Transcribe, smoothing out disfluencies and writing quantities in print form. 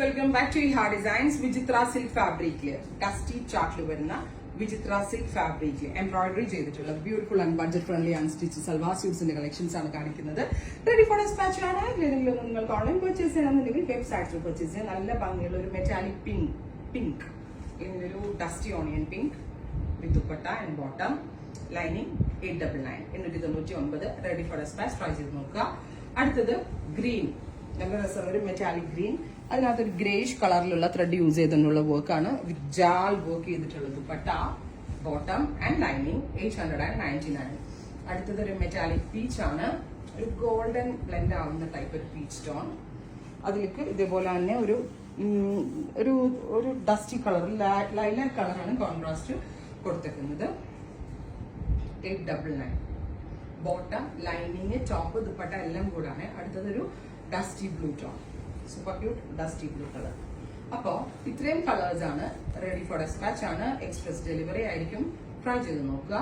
Welcome back to Iha designs. Vichitra silk ഫാബ്രിക്കില് dusty ചാർട്ടിൽ വരുന്ന വിചിത്ര സിൽക്ക് ഫാബ്രിക്കിൽ എംബ്രോയിഡറി ചെയ്തിട്ടുള്ള beautiful and budget friendly unstitch salwar സ്യൂട്ട്സിന്റെ കളക്ഷൻസ് ആണ് കാണിക്കുന്നത്. റെഡി ഫോർ ഡെസ്പാച്ച് ആണ്. ഏതെങ്കിലും നിങ്ങൾക്ക് ഓൺലൈൻ പർച്ചേസ് ചെയ്യണമെന്നുണ്ടെങ്കിൽ വെബ്സൈറ്റിൽ പർച്ചേസ് ചെയ്യാം. നല്ല ഭംഗിയുള്ള ഒരു മെറ്റാലിക് പിങ്ക് ഇങ്ങനൊരു dusty onion pink with dupatta and bottom lining 899 899. Ready for despatch. Try ചെയ്ത് നോക്കുക. അടുത്തത് ഗ്രീൻ, നല്ല രസമുള്ള ഒരു മെറ്റാലിക് ഗ്രീൻ. അതിനകത്തൊരു ഗ്രേഷ് കളറിലുള്ള ത്രെഡ് യൂസ് ചെയ്തിട്ടുള്ള വർക്കാണ്. വിത്ത് ജാൽ വർക്ക് ചെയ്തിട്ടുള്ള ദുപ്പട്ട, ബോട്ടം ആൻഡ് ലൈനിങ് 899. അടുത്തത് ഒരു മെറ്റാലിക് പീച്ച് ആണ്. ഒരു ഗോൾഡൻ ബ്ലെൻഡ് ആവുന്ന ടൈപ്പ് ഒരു പീച്ച് ടോൺ. അതിലേക്ക് ഇതേപോലെ തന്നെ ഒരു ഒരു ഡസ്റ്റി കളർ, ലൈലാക് കളറാണ് കോൺട്രാസ്റ്റ് കൊടുത്തേക്കുന്നത്. 899. ബോട്ടം, ലൈനിങ്, ടോപ്പ്, ദുപ്പട്ട എല്ലാം കൂടാണ്. അടുത്തതൊരു dusty blue tone, super cute dusty blue colour. അപ്പോ ഇത്രയും കളേഴ്സ് ആണ്. റെഡി ഫോർ ഡെസ്പാച്ച് ആണ്. എക്സ്പ്രസ് ഡെലിവറി ആയിരിക്കും. ട്രൈ ചെയ്ത് നോക്കുക.